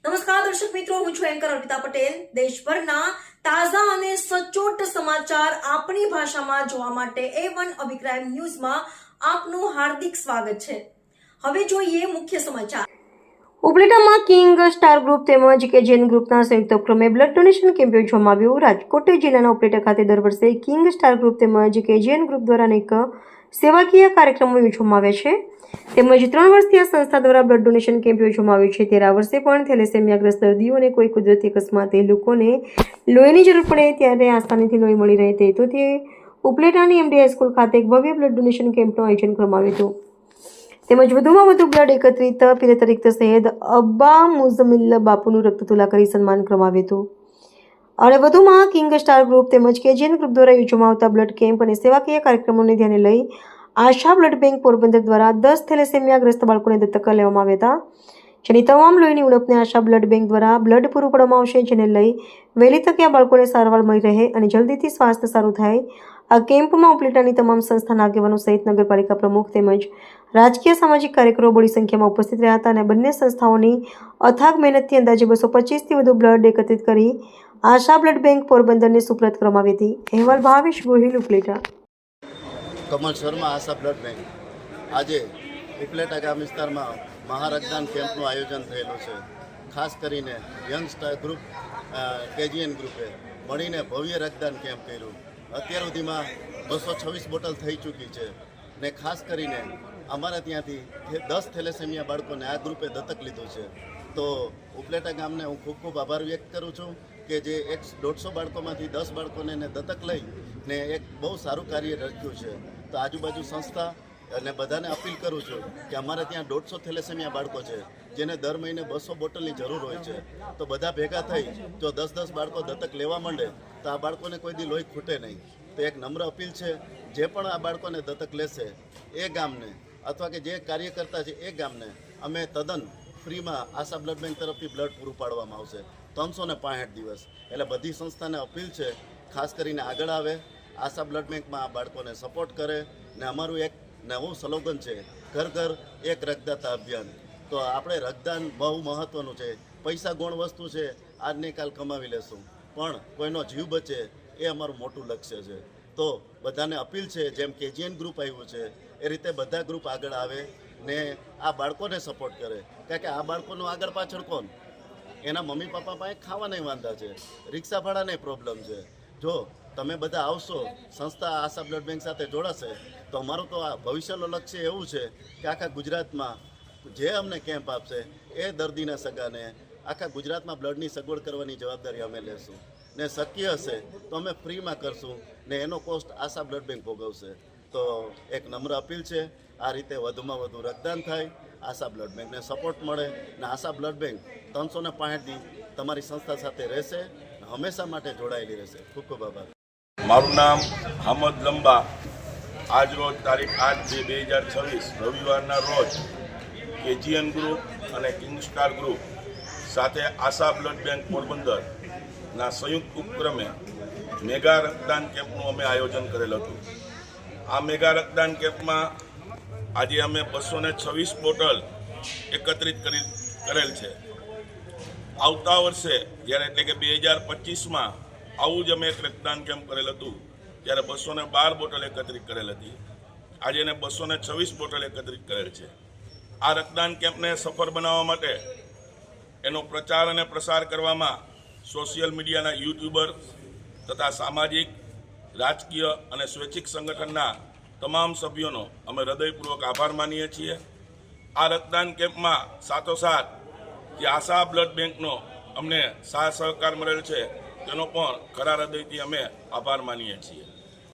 નમસ્કાર દર્શક મિત્રો, હું છું એન્કર અર્પિતા પટેલ। દેશભરના તાજા અને સચોટ સમાચાર આપણી ભાષામાં જોવા માટે A1 અભિપ્રાય ન્યૂઝમાં આપનું હાર્દિક સ્વાગત છે। હવે જોઈએ મુખ્ય સમાચાર। ઉપલેટામાં કિંગ સ્ટાર ગ્રુપ તેમજ કેજીએન ગ્રુપના સંયુક્ત ઉપક્રમે બ્લડ ડોનેશન કેમ્પ યોજવામાં આવ્યો। રાજકોટ જિલ્લાના ઉપલેટા ખાતે દર વર્ષે કિંગ સ્ટાર ગ્રુપ તેમજ કેજીએન ગ્રુપ દ્વારા અનેક સેવાકીય કાર્યક્રમો યોજવામાં આવે છે તેમજ 3 વર્ષથી આ સંસ્થા દ્વારા બ્લડ ડોનેશન કેમ્પ યોજવામાં આવ્યો છે। ત્યારે આ વર્ષે પણ થેલેસેમિયાગ્રસ્ત દર્દીઓને કોઈ કુદરતી અકસ્માતે લોકોને લોહીની જરૂર પડે ત્યારે આસાનીથી લોહી મળી રહે તે હેતુથી ઉપલેટાની એમડી હાઈસ્કૂલ ખાતે એક ભવ્ય બ્લડ ડોનેશન કેમ્પનું આયોજન કરવામાં આવ્યું હતું તેમજ વધુમાં વધુ બ્લડ એકત્રિત પીર તરીકે સૈયદ અબ્બા મુઝમિલ બાપુનું રક્તતુલા કરી સન્માન કરવામાં આવ્યું હતું અને વધુમાં કિંગ સ્ટાર ગ્રુપ તેમજ કેજીએન ગ્રુપ દ્વારા યોજવામાં આવતા બ્લડ કેમ્પ અને સેવાકીય કાર્યક્રમોને ધ્યાને લઈ આશા બ્લડ બેંક પોરબંદર દ્વારા 10 થેલેસેમિયાગ્રસ્ત બાળકોને દત્તક લેવામાં આવ્યા હતા જેની તમામ લોહીની ઉણપને આશા બ્લડ બેંક દ્વારા બ્લડ પૂરું પાડવામાં આવશે જેને લઈ વહેલી તકે આ બાળકોને સારવાર મળી રહે અને જલ્દીથી સ્વાસ્થ્ય સારું થાય। આ કેમ્પમાં ઉપલેટાની તમામ સંસ્થાના આગેવાનો સહિત નગરપાલિકા પ્રમુખ તેમજ રાજકીય સામાજિક કાર્યકરો બડી સંખ્યામાં ઉપસ્થિત રહ્યા હતા અને બંને સંસ્થાઓની અથાગ મહેનતથી અંદાજે 225થી વધુ બ્લડ એકત્રિત કરી આશા બ્લડ બેંક પોરબંદરને સુપ્રત કરવામાં આવી હતી। અહેવાલ ભાવેશ ગોહિલ, ઉપલેટા। કમલ શર્મા, આશા બ્લડ બેંક। આજે ઉપલેટા ગામ વિસ્તારમાં મહારક્તદાન કેમ્પનું આયોજન થયેલું છે। ખાસ કરીને યંગ સ્ટાર ગ્રુપ કેજીએન ગ્રુપે મળીને ભવ્ય રક્તદાન કેમ્પ કર્યું। અત્યાર સુધીમાં 226 બોટલ થઈ ચૂકી છે ને ખાસ કરીને અમારા ત્યાંથી 10 થેલેસેમિયા બાળકોને આ ગ્રુપે દત્તક લીધું છે। તો ઉપલેટા ગામને હું ખૂબ ખૂબ આભાર વ્યક્ત કરું છું કે જે 150 બાળકોમાંથી 10 બાળકોને દત્તક લઈ ને એક બહુ સારું કાર્ય રાખ્યું છે। તો આજુબાજુ સંસ્થા અને બધાને અપીલ કરું છું કે અમારે ત્યાં 150 થેલેસેમિયા બાળકો છે જેને દર મહિને 200 બોટલની જરૂર હોય છે। તો બધા ભેગા થઈ જો 10-10 બાળકો દત્તક લેવા માંડે તો આ બાળકોને કોઈ દી લોહી ખૂટે નહીં। તો એક નમ્ર અપીલ છે, જે પણ આ બાળકોને દત્તક લેશે એ ગામને અથવા કે જે કાર્યકર્તા છે એ ગામને અમે તદ્દન ફ્રીમાં આશા બ્લડ બેંક તરફથી બ્લડ પૂરું પાડવામાં આવશે 365 દિવસ। એટલે બધી સંસ્થાને અપીલ છે ખાસ કરીને આગળ આવે, આશા બ્લડ બેંકમાં આ બાળકોને સપોર્ટ કરે ને અમારું એક નવું સ્લોગન છે, ઘર ઘર એક રક્તદાતા અભિયાન। તો આપણે રક્તદાન બહુ મહત્ત્વનું છે। પૈસા ગૌણ વસ્તુ છે, આજને કાલ કમાવી લેશું પણ કોઈનો જીવ બચે એ અમારું મોટું લક્ષ્ય છે। તો બધાને અપીલ છે જેમ કેજીએન ગ્રુપ આવ્યું છે એ રીતે બધા ગ્રુપ આગળ આવે ને આ બાળકોને સપોર્ટ કરે, કારણ કે આ બાળકોનું આગળ પાછળ કોણ? એના મમ્મી પપ્પા પાસે ખાવાના વાંધા છે, રિક્ષા ભાડાને પ્રોબ્લેમ છે। જો તમે બધા આવશો, સંસ્થા આશા બ્લડ બેંક સાથે જોડાશે તો અમારું તો આ ભવિષ્યનું લક્ષ્ય એવું છે કે આખા ગુજરાતમાં જે અમને કેમ્પ આપશે એ દર્દીના સગાને આખા ગુજરાતમાં બ્લડની સગવડ કરવાની જવાબદારી અમે લેશું ને શક્ય હશે તો અમે ફ્રીમાં કરશું ને એનો કોસ્ટ આશા બ્લડ બેંક ભોગવશે। તો એક નમ્ર અપીલ છે, આ રીતે વધુમાં વધુ રક્તદાન થાય, આશા બ્લડ બેંકને સપોર્ટ મળે ને આશા બ્લડ બેંક 365 દી તમારી સંસ્થા સાથે રહેશે, હંમેશા માટે જોડાયેલી રહેશે। ખૂબ ખૂબ આભાર। મારું નામ હામદ લંબા। આજ રોજ તારીખ 8/2/2026 રવિવારના રોજ કેજીએન ગ્રુપ અને કિંગ સ્ટાર ગ્રુપ સાથે આશા બ્લડ બેંક પોરબંદરના સંયુક્ત ઉપક્રમે મેગા રક્તદાન કેમ્પનું અમે આયોજન કરેલ હતું। આ મેગા રક્તદાન કેમ્પમાં આજે અમે 226 બોટલ એકત્રિત કરેલ છે। આવતા વર્ષે જ્યારે એટલે કે 2025માં આવું જ અમે એક રક્તદાન કેમ્પ કરેલ હતું ત્યારે 212 બોટલ એકત્રિત કરેલ હતી। આજે એને 226 બોટલ એકત્રિત કરેલ છે। આ રક્તદાન કેમ્પને સફળ બનાવવા માટે એનો પ્રચાર અને પ્રસાર કરવામાં સોશિયલ મીડિયાના યુટ્યુબર તથા સામાજિક, રાજકીય અને સ્વૈચ્છિક સંગઠનના તમામ સભ્યોનો અમે હૃદયપૂર્વક આભાર માનીએ છીએ। આ રક્તદાન કેમ્પમાં સાથોસાથ જે આશા બ્લડ બેંકનો અમને સાથ સહકાર મળેલ છે તેનો પણ ખરા હૃદયથી અમે આભાર માનીએ છીએ।